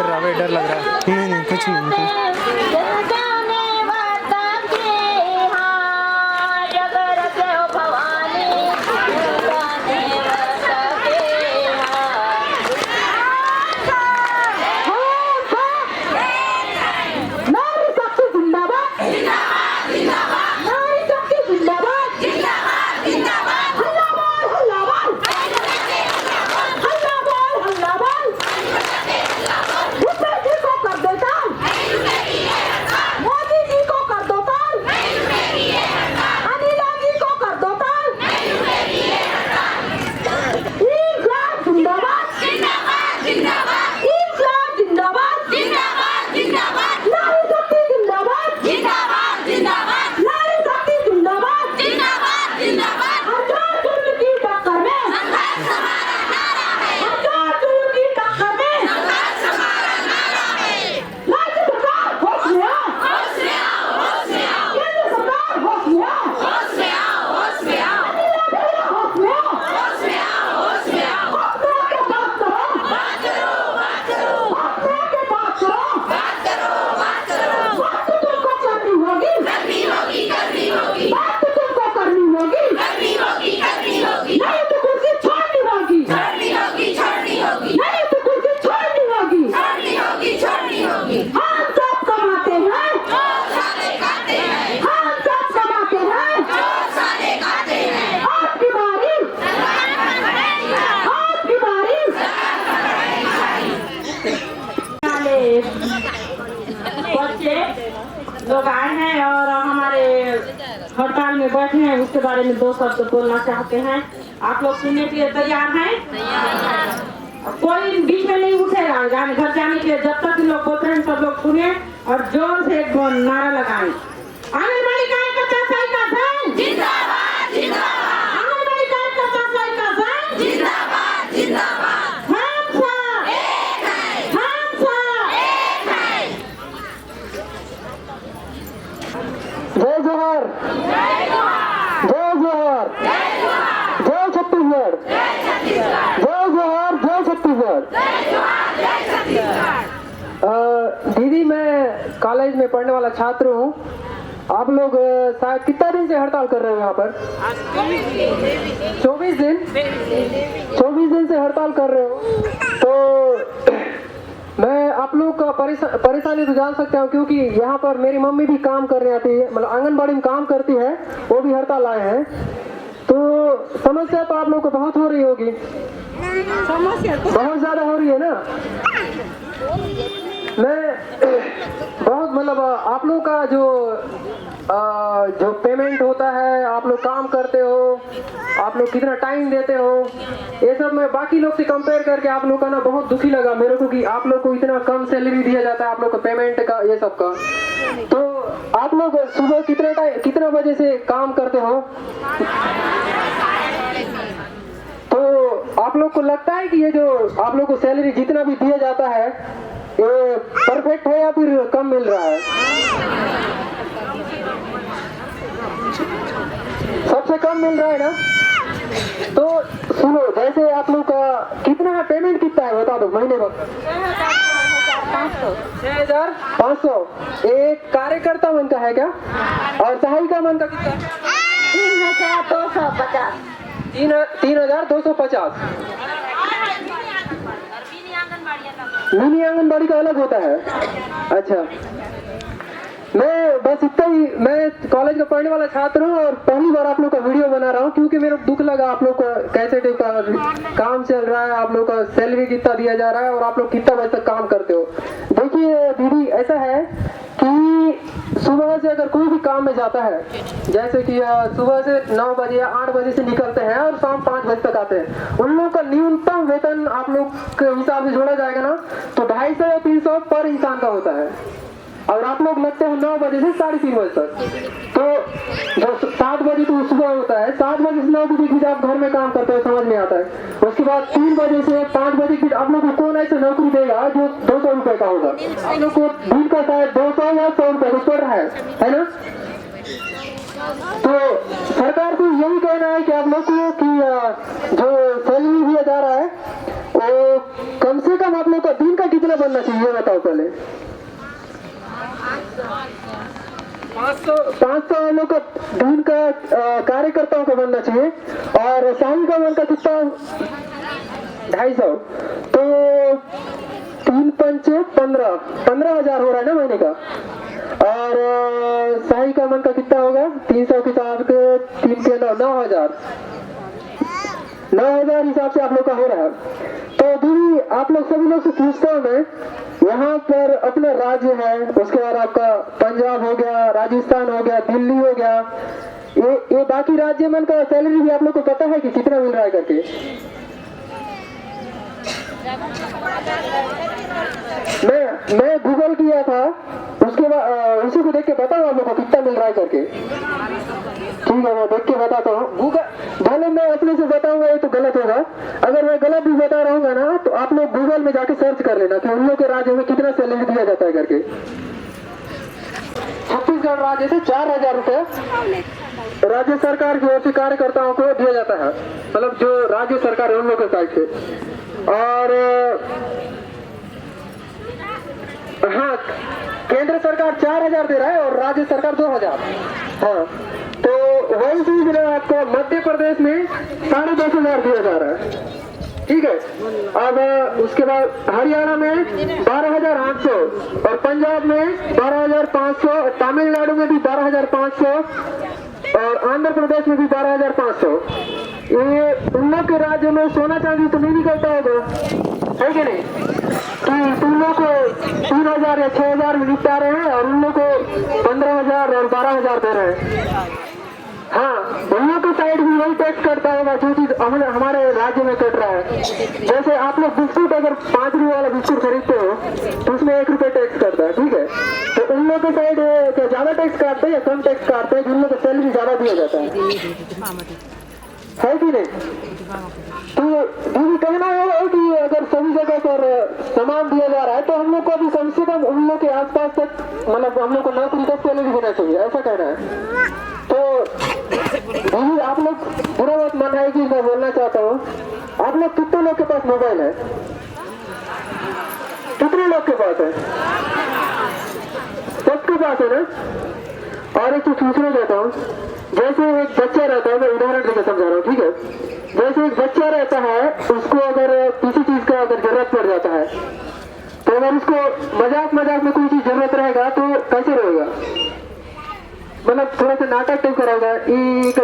कर रहा है, डर लग रहा है। नहीं नहीं कुछ नहीं। लोग आए हैं और हमारे हड़ताल में बैठे हैं, उसके बारे में 2 शब्द बोलना चाहते हैं। आप लोग सुनने के लिए तैयार हैं? कोई बीच में नहीं उठेगा घर जाने के लिए। जब तक लोग बोलते हैं सब लोग सुने और जोर से एक नारा लगाएं। आंगनबाड़ी कार्यकर्ता साइका संघ जिंदाबाद जिंदाबाद। आंगनबाड़ी कार्यकर्ता साइका संघ जिंदाबाद जिंदाबाद। जय जोहर, जय जोहर, जय छत्तीसगढ़, जय जोहर, जय छत्तीसगढ़। दीदी मैं कॉलेज में पढ़ने वाला छात्र हूँ। आप लोग शायद कितना दिन से हड़ताल कर रहे हो यहाँ पर? 24 दिन से हड़ताल कर रहे हो। तो मैं आप लोग का परेशानी तो जान सकता हूँ, क्योंकि यहाँ पर मेरी मम्मी भी काम करने आती है, मतलब आंगनबाड़ी में काम करती है, वो भी हड़ताल आए हैं। तो समस्या तो आप लोग को बहुत हो रही होगी, समस्या तो बहुत ज्यादा हो रही है ना। मैं बहुत मतलब आप लोग का जो पेमेंट होता है, आप लोग काम करते हो, आप लोग कितना टाइम देते हो, ये सब मैं बाकी लोग से कंपेयर करके आप लोग का ना बहुत दुखी लगा मेरे को कि आप लोग को इतना कम सैलरी दिया जाता है, आप लोग का पेमेंट का ये सब का। तो आप लोग सुबह कितना बजे से काम करते हो? तो आप लोग को लगता है कि ये जो आप लोग को सैलरी जितना भी दिया जाता है ये परफेक्ट है या फिर कम मिल रहा है? सबसे कम मिल रहा है ना। तो सुनो, जैसे आप लोग का कितना है, पेमेंट कितना है बता दो महीने का? 6,500। एक कार्यकर्ता मन का है क्या? और सहायिका मन का कितना? 3,250। 3,250। मिनी आंगनबाड़ी का अलग होता है। अच्छा, मैं बस इतना ही, मैं कॉलेज का पढ़ने वाला छात्र हूँ और पहली बार आप लोग का वीडियो बना रहा हूँ, क्योंकि मेरे को दुख लगा आप लोग का कैसे का काम चल रहा है, आप लोग का सैलरी कितना दिया जा रहा है और आप लोग कितना बजे तक काम करते हो। देखिए दीदी, ऐसा है कि सुबह से अगर कोई भी काम में जाता है, जैसे कि सुबह से 9 बजे या 8 बजे से निकलते हैं और शाम 5 बजे तक आते हैं, उन लोगों का न्यूनतम वेतन आप लोग के हिसाब से जोड़ा जाएगा ना तो 250 या 300 पर इंसान का होता है। और आप लोग लगते हैं 9 बजे से 3:30 बजे तक। तो जो 7 बजे तो सुबह होता है, 7 बजे से 9 बजे की आप घर में काम करते हो, समझ में आता है। उसके बाद 3 बजे से 5 बजे की आप लोग को कौन ऐसे नौकरी देगा जो 200 रुपए का होगा? आप लोग को दिन का शायद 200 या 100 रुपए कुछ पड़ रहा है ना। तो सरकार को यही कहना है कि आप लोग को कि जो सैलरी दिया जा रहा है वो कम से कम आप लोग का दिन का कितना बनना बनना चाहिए, ये बताओ पहले। 500 हम लोग का दिन का कार्यकर्ताओं का बनना चाहिए, और शाही का मन का कितना 250, तो 3 पंच 15,000 हो रहा है ना महीने का। और शाही का मन का कितना होगा 300 के हिसाब के 3 के 9,000 हिसाब से आप लोग का हो रहा है। तो दीदी आप लोग सभी लोग से पूछता हूँ मैं, यहाँ पर अपना राज्य है, उसके बाद आपका पंजाब हो गया, राजस्थान हो गया, दिल्ली हो गया, ये बाकी राज्य में का सैलरी भी आप लोग को पता है कि कितना मिल रहा है करके? मैं गूगल किया था, उसके बाद उसी को देख के बताओ आप लोग को कितना मिल रहा है करके। ठीक है, मैं देख के बताता हूँ। गूगल भले मैं अपने से बताऊंगा ये तो गलत होगा, अगर मैं गलत भी बता रहा हूँ ना तो आप लोग गूगल में जाके सर्च कर लेना कि उन लोग के राज्य में कितना सैलरी दिया जाता है करके। छत्तीसगढ़ राज्य से 4,000 रुपए राज्य सरकार की ओर से कार्यकर्ताओं को दिया जाता है, मतलब जो राज्य सरकार है उन लोगों के साइड से। और हाँ, केंद्र सरकार 4,000 दे रहा है और राज्य सरकार 2,000। हाँ, तो वही चीज आपको मध्य प्रदेश में 10,500 दिया जा रहा है। ठीक है, अब उसके बाद हरियाणा में 12,800 और पंजाब में 12,500, तमिलनाडु में भी 12,500 और आंध्र प्रदेश में भी 12,500। ये उन लोग के राज्य में सोना चांदी तो नहीं निकलता होगा, है कि नहीं? कि तुम लोग को 3,000 या 6,000 में निपटा रहे हैं और उन लोग को 15,000 और 12,000 दे रहे हैं। हाँ, उन लोग के साइड भी वही टैक्स करता होगा जो चीज हमारे राज्य में कट रहा है। जैसे आप लोग बिस्कुट अगर 5 रुपये वाला बिस्कुट खरीदते हो तो उसमें 1 रुपये टैक्स करता है, ठीक है? तो उन लोग के साइड क्या ज्यादा टैक्स काटते हैं या कम टैक्स काटते हैं? जिन लोग को सैलरी ज्यादा दिया जाता है कि नहीं? तो दीदी कहना है कि अगर सभी जगह पर सामान दिया जा रहा है तो हम लोग को भी कम से कम उन लोग के आसपास तक, मतलब हम लोग को नौकरी का सैलरी देना चाहिए, ऐसा कहना है। तो दीदी आप लोग बुरा मत माना है कि मैं बोलना चाहता हूँ, आप लोग कितने लोग के पास मोबाइल है? कितने लोग के पास है? सबके पास है ना? और एक चीज पूछना चाहता हूँ, जैसे एक बच्चा रहता है, मैं उदाहरण देकर समझा रहा हूँ, ठीक है? जैसे एक बच्चा रहता है, उसको अगर किसी चीज का अगर जरूरत पड़ जाता है तो अगर उसको मजाक में कोई चीज जरूरत रहेगा तो कैसे रहेगा? मतलब थोड़ा सा नाटक टाइप करेगा,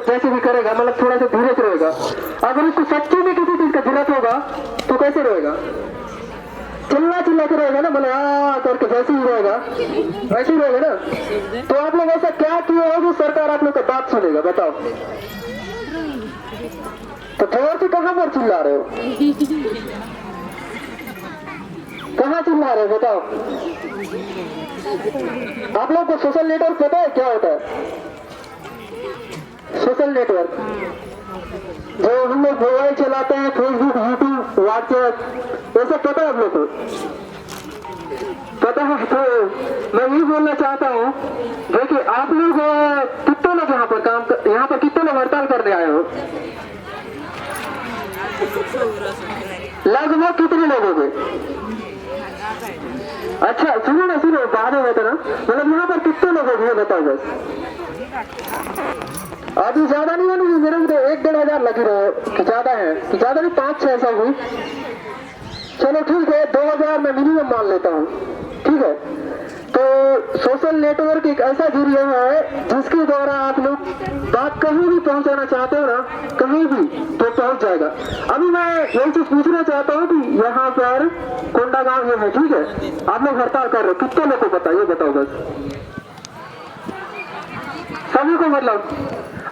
जैसे भी करेगा, मतलब थोड़ा सा धीरे से रहेगा। अगर उसको सच्ची में किसी चीज का जरूरत होगा तो कैसे रहेगा? चिल्ला के रहेगा ना, मतलब करके जैसे ही रहेगा वैसे ही रहेगा ना। तो आप लोग ऐसा क्या किए हो जो सरकार आप लोग का बात सुनेगा? बताओ। तो जोर से कहाँ पर चिल्ला रहे हो? कहाँ चिल्ला रहे हो बताओ? आप लोग को सोशल नेटवर्क पता है क्या होता है? सोशल नेटवर्क जो हम लोग मोबाइल चलाते हैं, फेसबुक, यूट्यूब, व्हाट्सएप, ये सब पता है आप लोग को? पता है। तो मैं ये बोलना चाहता हूँ देखिए, आप लोग कितने लोग यहाँ पर कितने लोग हड़ताल करने आए हो? लगभग कितने लोग हो गए? अच्छा सुनो बाद में बताना, मतलब यहाँ पर कितने लोग हो गए बताओ बस। अभी ज्यादा नहीं है, मेरे को 1-1.5 हजार लगे रहे कि ज्यादा है, कि ज्यादा नहीं 5-6 हुई। चलो ठीक है, 2,000 मैं मिनिमम मान लेता हूँ, ठीक है? तो सोशल नेटवर्क एक ऐसा जरिया है जिसके द्वारा आप लोग बात कहीं भी पहुंचाना चाहते हो ना, कहीं भी तो पहुंच जाएगा। अभी मैं यही चीज पूछना चाहता हूँ कि यहाँ पर कोंडागांव है, ठीक है? आप लोग हड़ताल कर रहे हो, कितने लोग को पता है ये बताओ बस? सभी को? मतलब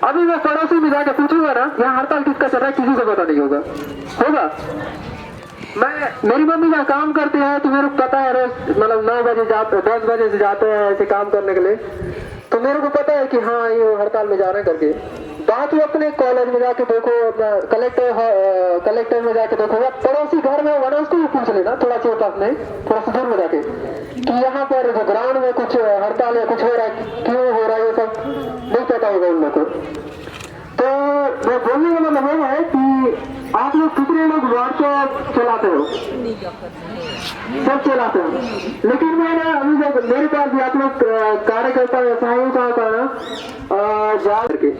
अभी मैं पड़ोसी में जाकर पूछूंगा ना यहाँ हड़ताल किसका चल रहा है, किसी को पता नहीं होगा। मेरी मम्मी का काम करते हैं तो मेरे को पता है, रोज मतलब 9 बजे जाते, 10 बजे से जाते हैं ऐसे काम करने के लिए, तो मेरे को पता है कि हाँ ये हड़ताल में जा रहे हैं करके। बात वो अपने कॉलेज में जाके देखो, अपना कलेक्टर में जाके देखो, या पड़ोसी घर में होगा ना उसको भी पूछ लेना, थोड़ा सी पास में, थोड़ा सा दूर में जाके, कि यहाँ पर जो ग्राउंड में कुछ हड़ताल या कुछ हो रहा है, क्यों हो रहा है, ये सब नहीं पता होगा उन लोग को। तो मैं बोलने का मतलब है कि आप लोग कितने लोग व्हाट्सएप चलाते हो? सब चलाते हो। लेकिन मैं ना अभी जब मेरे पास भी आप लोग कार्यकर्ता व्यवसायियों का ना जा करके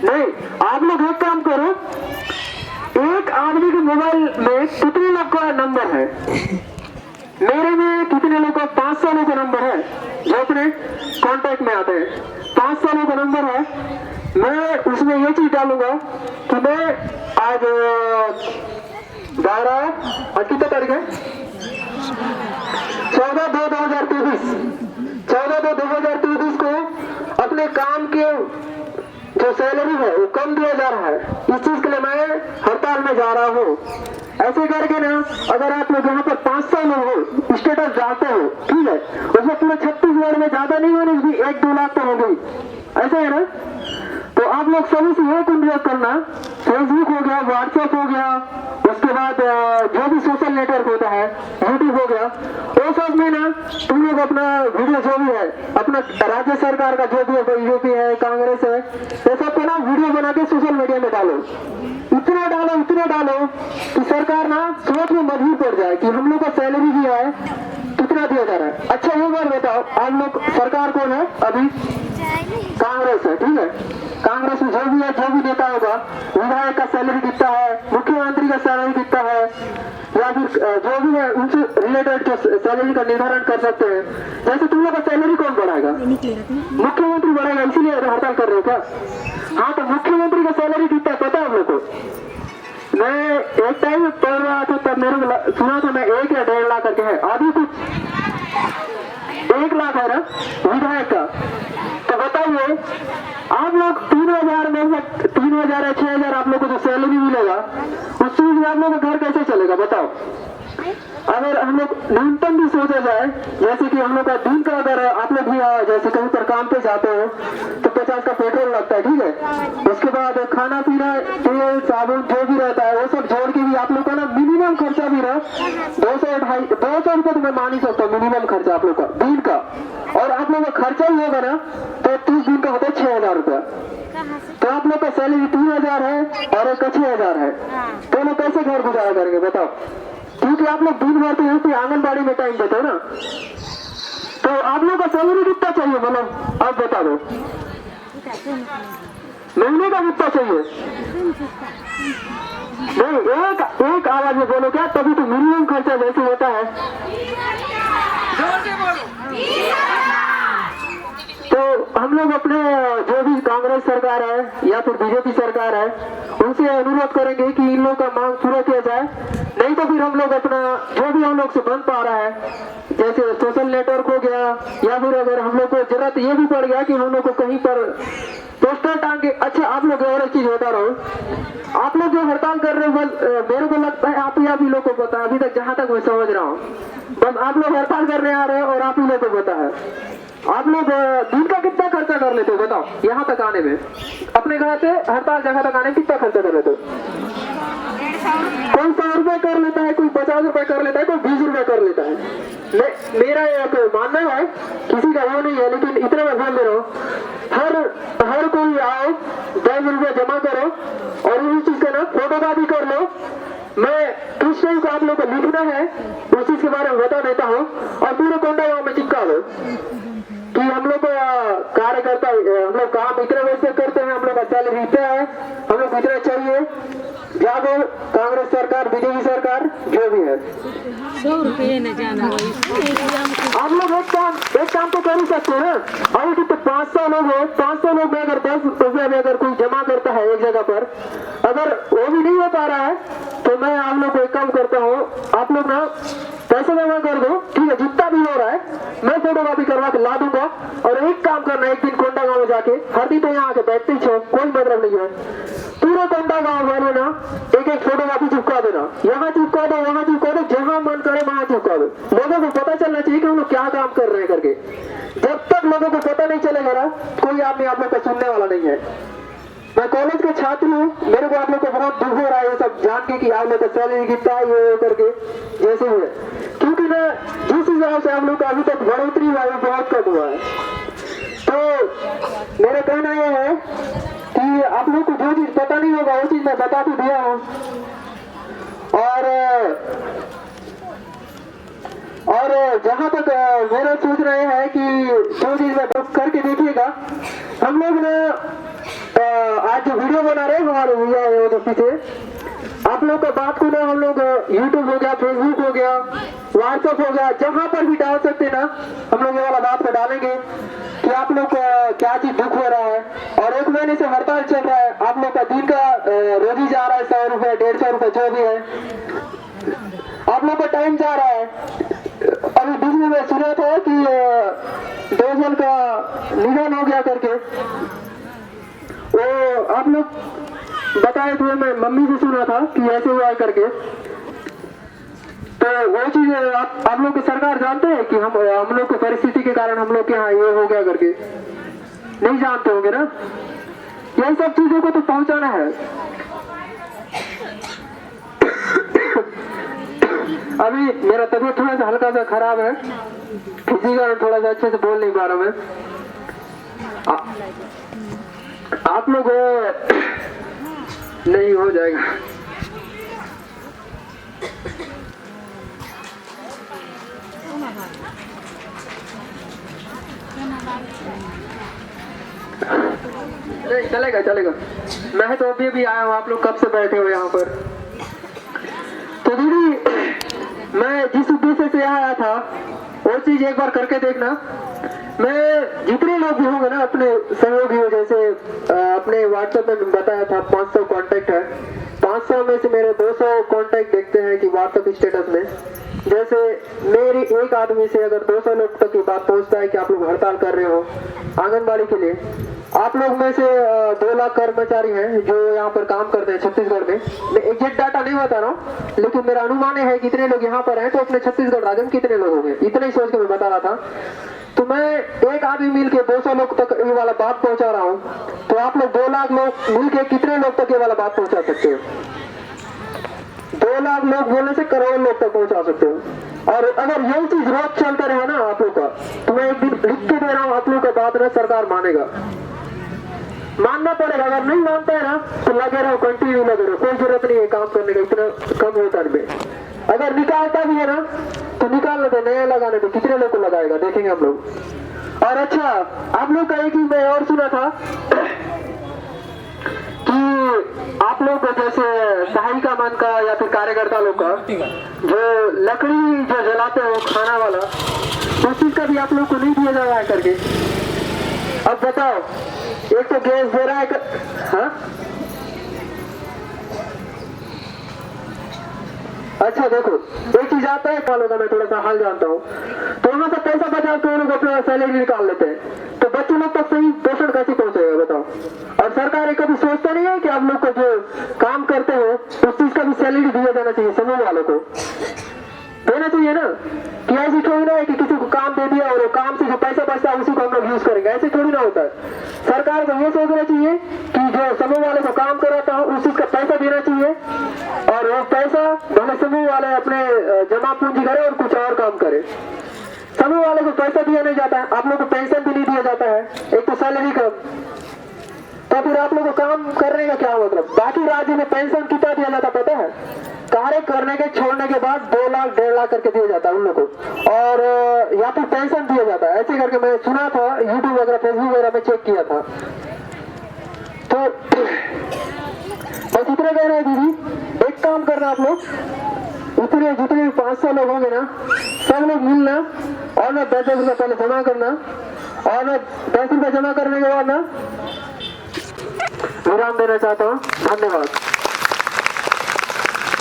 नहीं, आप लोग एक काम करो, एक आदमी के मोबाइल में कितने लोग का नंबर है? मेरे में कितने लोग का 500 लोग का नंबर है जो अपने कांटेक्ट में आते हैं। 500 लोग का नंबर है। मैं उसमें ये चीज डालूंगा कि मैं आज 12 और कितना तारीख है? 14/2/2023 को अपने काम के जो सैलरी है वो कम दिया जा रहा है। इस चीज के लिए मैं हड़ताल में जा रहा हूँ। ऐसे करके ना अगर आप लोग यहाँ पर 500 लोग हो स्टेटस डालते हो, ठीक है, उसमें पूरे छत्तीसगढ़ में ज्यादा नहीं होने भी 1-2 लाख तो हो गई, ऐसे है ना। तो आप लोग सभी से एक अनुरोध करना, फेसबुक हो गया, व्हाट्सएप हो गया, उसके बाद जो भी सोशल नेटवर्क होता है, यूट्यूब हो गया, वो सब में ना तुम लोग अपना वीडियो जो भी है, अपना राज्य सरकार का जो भी है, बीजेपी है, कांग्रेस है, ये सब को ना वीडियो बना के सोशल मीडिया में डालो। इतना डालो कि सरकार ना सोच में मजबूर पड़ जाए कि हम लोग का सैलरी भी है, कितना दिया जा रहा है। अच्छा ये बात बताओ, आप लोग सरकार कौन है? अभी कांग्रेस है, ठीक है। कांग्रेस में जो भी नेता होगा, विधायक का सैलरी कितना है, मुख्यमंत्री का सैलरी कितना है, या फिर जो भी है उनसे रिलेटेड जो सैलरी का निर्धारण कर सकते हैं। जैसे तुम लोग का सैलरी कौन बढ़ाएगा? मुख्यमंत्री बढ़ाएगा, इसीलिए हड़ताल कर रहे हो क्या? हाँ, तो मुख्यमंत्री का सैलरी कितना पता है हम लोग को? मैं एक टाइम पढ़ रहा था तब मेरे को सुना था मैं 1 या 1.5 लाख करके है, अभी कुछ 1 लाख है ना विधायक का। तो बताइए आप लोग 3,000 में 3,000 या 6,000 आप लोग को जो सैलरी मिलेगा, उस चीज में आप लोग का घर कैसे चलेगा बताओ? अगर हम लोग न्यूनतम भी सोचा जाए, जैसे कि हम लोग का दिन का अगर आप लोग भी जैसे कहीं पर काम पे जाते हो तो 50 का पेट्रोल लगता है, ठीक है। उसके बाद खाना पीना, तेल साबुन जो भी रहता है वो सब जोड़ के भी आप लोग का ना मिनिमम खर्चा भी रहा 200 रुपये तो मैं मान ही सकता हूँ मिनिमम खर्चा आप लोग का दिन का। और आप लोग का खर्चा ही होगा ना तो 30 दिन का होता है 6,000 रुपया। तो आप लोग का सैलरी 3,000 है और एक का 6,000 है, दोनों कैसे घर गुजारा करेंगे बताओ? क्योंकि आप लोग दिन भर तो यहाँ पे आंगनबाड़ी में टाइम देते हो ना, तो आप लोग का सैलरी कितना चाहिए मतलब आप बता दो, महीने का कितना चाहिए? नहीं, एक आवाज में बोलो क्या, तभी तो मिनिमम खर्चा जैसे होता है। तो हम लोग अपने जो भी कांग्रेस सरकार है या फिर बीजेपी सरकार है उनसे अनुरोध करेंगे कि इन लोगों का मांग पूरा किया जाए, नहीं तो फिर हम लोग अपना जो भी हम लोग से बन पा रहा है, जैसे सोशल नेटवर्क हो गया, या फिर अगर हम लोग को जरूरत ये भी पड़ गया कि हम लोग को कहीं पर पोस्टर टांग के। अच्छा आप लोग और एक चीज बता रहा हूँ, आप लोग जो हड़ताल कर रहे हो मेरे को लगता है आप ही लोग को पता है, अभी तक जहाँ तक मैं समझ रहा हूँ, बस आप लोग हड़ताल करने आ रहे हैं और आप ही लोग को पता है। आप लोग दिन का कितना खर्चा कर लेते हो बताओ? यहाँ तक आने में, अपने घर से हड़ताल जगह तक आने में कितना खर्चा कर लेते हो? कोई 100 रुपए कर लेता है, कोई 50 रुपए कर लेता है, कोई 20 रुपए कर लेता है। मेरा एक मानना है, किसी का वो नहीं है, लेकिन इतना मैं ध्यान दे रहा हूँ, हर कोई आओ 10 रुपए जमा करो और इस चीज का ना फोटोकॉपी कर लो। मैं किस टाइम को आप लोग को लिखना है उस चीज के बारे में बता देता हूँ और पूरे कोंडा गाँव में चिपका दो कि हम लोग कार्यकर्ता हम लोग काम इतने वैसे करते हैं, हम लोग का सैलरी इतना है, हम लोग इतना चाहिए। जागो कांग्रेस सरकार, बीजेपी सरकार जो भी है, 2 रुपये न जाना आप लोग एक काम तो कर ही सकते हो ना। अभी कितने 500 लोग हो, 500 लोग में अगर 10 रुपया में अगर कोई जमा करता है एक जगह पर, अगर वो भी नहीं हो पा रहा है तो मैं आप लोग को एक काम करता हूँ, आप लोग ना पैसे जमा कर दो, ठीक है, जितना भी हो रहा है मैं फोटोकॉपी करवा के ला दूंगा। और एक काम करना, एक दिन कोंडा गाँव में जाके, हर दिन तो यहाँ आके बैठते ही छो, कोई मतलब नहीं है, पूरे कोंडा गाँव वाले ना एक फोटोकॉपी चिपका देना, यहाँ चिपका दो, वहाँ चिपका दो, जहाँ मन करे वहाँ चिपका दो। लोगों को पता चलना चाहिए कि हम लोग क्या काम कर रहे हैं करके। जब तक लोगों को पता नहीं चलेगा ना, कोई आदमी आप लोग को सुनने वाला नहीं है। मैं कॉलेज के छात्र हूँ, मेरे को आप लोग को बहुत दुख हो रहा है ये सब जान के कि आप लोग का सैलरी कितना है ये करके जैसे हुए, क्योंकि ना जिस हिसाब से हम लोग का अभी तक बढ़ोतरी हुआ है बहुत कम हुआ है। तो मेरा कहना यह है कि आप लोग को जो चीज पता नहीं होगा वो चीज मैं बता तो दिया हूँ। और जहाँ तक मेरा सोच रहे हैं कि जो चीज मैं करके देखिएगा, हम लोग ने आज जो वीडियो बना रहे हैं हमारे भैया है तो पीछे आप लोग का बात को ना हम लोग यूट्यूब हो गया, फेसबुक हो गया, व्हाट्सएप हो गया, जहाँ पर भी डाल सकते ना हम लोग ये वाला बात को डालेंगे कि आप लोग क्या चीज दुख हो रहा है। और 1 महीने से हड़ताल चल रहा है, आप लोग का दिन का रोजी जा रहा है 100 रुपए 150 रुपए जो भी है, आप लोग का टाइम जा रहा है। अभी बीच में सुना था कि 2 जन का निधन हो गया करके, वो आप लोग बताए थे, मैं मम्मी से सुना था कि ऐसे हुआ करके। तो वो चीज आप लोग की सरकार जानते हैं कि हम लोग की परिस्थिति के कारण हम लोग के यहाँ ये हो गया करके, नहीं जानते होंगे ना। ये सब चीजों को तो पहुंचाना है। अभी मेरा तबीयत थोड़ा सा हल्का सा खराब है, इसी कारण थोड़ा सा अच्छे से बोल नहीं पा रहा मैं। आप लोग नहीं हो जाएगा। नहीं चलेगा चलेगा, मैं तो अभी आया हूँ, आप लोग कब से बैठे हो यहाँ पर। तो दीदी मैं जिस उद्देश्य से यहाँ आया था वो चीज एक बार करके देखना। मैं जितने लोग भी होंगे ना अपने सहयोगी हो, जैसे अपने व्हाट्सएप में बताया था 500 कांटेक्ट है, 500 में से मेरे 200 कांटेक्ट देखते हैं कि व्हाट्सएप स्टेटस में, जैसे मेरी एक आदमी से अगर 200 लोग तक की बात पहुंचता है कि आप लोग हड़ताल कर रहे हो आंगनबाड़ी के लिए। आप लोग में से 2 लाख कर्मचारी हैं जो यहाँ पर काम करते हैं छत्तीसगढ़ में। मैं एग्जैक्ट डाटा नहीं बता रहा हूँ, लेकिन मेरा अनुमान है कितने लोग यहाँ पर हैं, तो अपने छत्तीसगढ़ राज्य में कितने लोग होंगे, इतना ही सोच के मैं बता रहा था। तो मैं एक आदमी मिलके 200 लोग तक ये वाला बात पहुंचा रहा हूँ, तो आप लोग 2 लाख लोग मिलके कितने लोग तक ये वाला बात पहुंचा सकते हो? 2 लाख लोग बोलने से करोड़ लोग तक पहुंचा सकते हो। और अगर यही चीज रोज चलता रहे ना आप लोग का, तो मैं एक दिन लिख के दे रहा हूँ, आप लोग का बात ना सरकार मानेगा, मानना पड़ेगा। अगर नहीं मानता है ना तो लगे रहो, कंटिन्यू लगे रहो, कोई जरूरत नहीं है काम करने का, इतना कम होता है। अगर निकालता भी है ना तो निकालने दो, नया लगाने दो, कितने लोग को लगाएगा देखेंगे हम लोग। और अच्छा आप लोग का एक ही मैं और सुना था कि आप लोग जैसे सहायिका मन का या फिर कार्यकर्ता लोग का जो लकड़ी जो जलाते हो खाना वाला, उस चीज का भी आप लोग को नहीं दिया जा रहा है करके। अब बताओ, एक तो गैस दे रहा है हाँ? अच्छा देखो, एक चीज आता है वालों का, मैं थोड़ा सा हाल जानता हूँ, तो वहां से पैसा बचा के लोग अपना सैलरी निकाल लेते हैं, तो बच्चों लोग तक सही पोषण कैसे पहुंचेगा बताओ। और सरकार ये कभी सोचता नहीं है कि आप लोग को जो काम करते हो उस चीज का भी सैलरी दिया जाना चाहिए, समूह वालों को देना चाहिए ना। कि ऐसी थोड़ी ना है कि किसी को काम दे दिया और वो काम से जो पैसा बचता है उसी को हम लोग यूज करेंगे, ऐसे थोड़ी ना होता है। सरकार को ये सोचना चाहिए कि जो समूह वाले को काम कराता हो उस चीज का पैसा देना चाहिए, और वो पैसा भले समूह वाले अपने जमा पूंजी करे और कुछ और काम करे। समूह वाले को पैसा दिया नहीं जाता है, आप लोग को पेंशन भी नहीं दिया जाता है, एक तो सैलरी कम, तो फिर आप लोग को काम करने का क्या मतलब। बाकी राज्य में पेंशन कितना दिया जाता पता है? कार्य करने के छोड़ने के बाद 2 लाख 1.5 लाख करके दिया जाता है उन लोग को, और या फिर पेंशन दिया जाता है, ऐसे करके मैं सुना था, यूट्यूब वगैरह फेसबुक वगैरह में चेक किया था। तो बस इतना कह रहे हैं दीदी, एक काम करना आप लोग, उतने जितने 500 लोग होंगे ना सब लोग मिलना, और ना 10 रुपये पहले जमा करना, और ना 10 रुपये जमा करने के बाद ना विराम देना चाहता हूँ, धन्यवाद।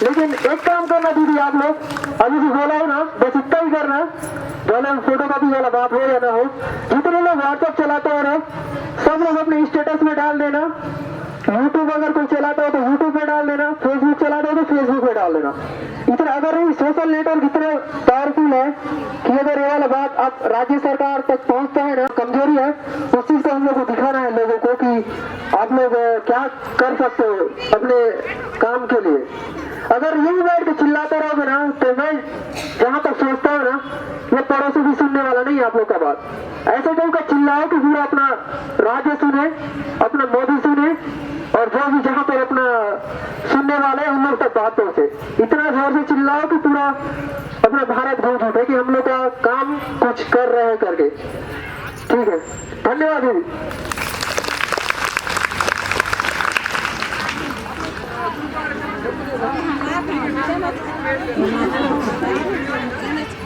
लेकिन एक काम करना दीदी, आप लोग अभी भी बोला हो ना, बस इतना ही करना, जो फोटो कॉपी वाला बात हो या ना हो, जितने लोग व्हाट्सएप चलाते हो ना सब लोग अपने स्टेटस में डाल देना, यूट्यूब अगर कोई चलाता हो तो यूट्यूब पे डाल देना, फेसबुक चलाता हो तो फेसबुक पे डाल देना। इतना अगर ये सोशल नेटवर्क इतना पावरफुल है कि अगर ये वाला बात आप राज्य सरकार तक पहुंचता है ना, कमजोरी है उस चीज को हम लोग को दिखाना है लोगों को कि आप लोग क्या कर सकते हो अपने काम के लिए। अगर यही बैठ के चिल्लाते रहोगे ना तो मैं जहां तक सोचता हूँ ना, ये पड़ोसी भी सुनने वाला नहीं है आप लोग का बात। ऐसे कहीं का चिल्लाओ कि पूरा अपना राज्य सुने, अपना मोदी सुने, और जो भी जहां पर अपना सुनने वाले हैं उन लोग तक बात पहुंचे। इतना जोर से चिल्लाओ कि पूरा अपना भारत गूंज उठे कि हम लोग का काम कुछ कर रहे हैं करके। ठीक है, धन्यवाद दीदी।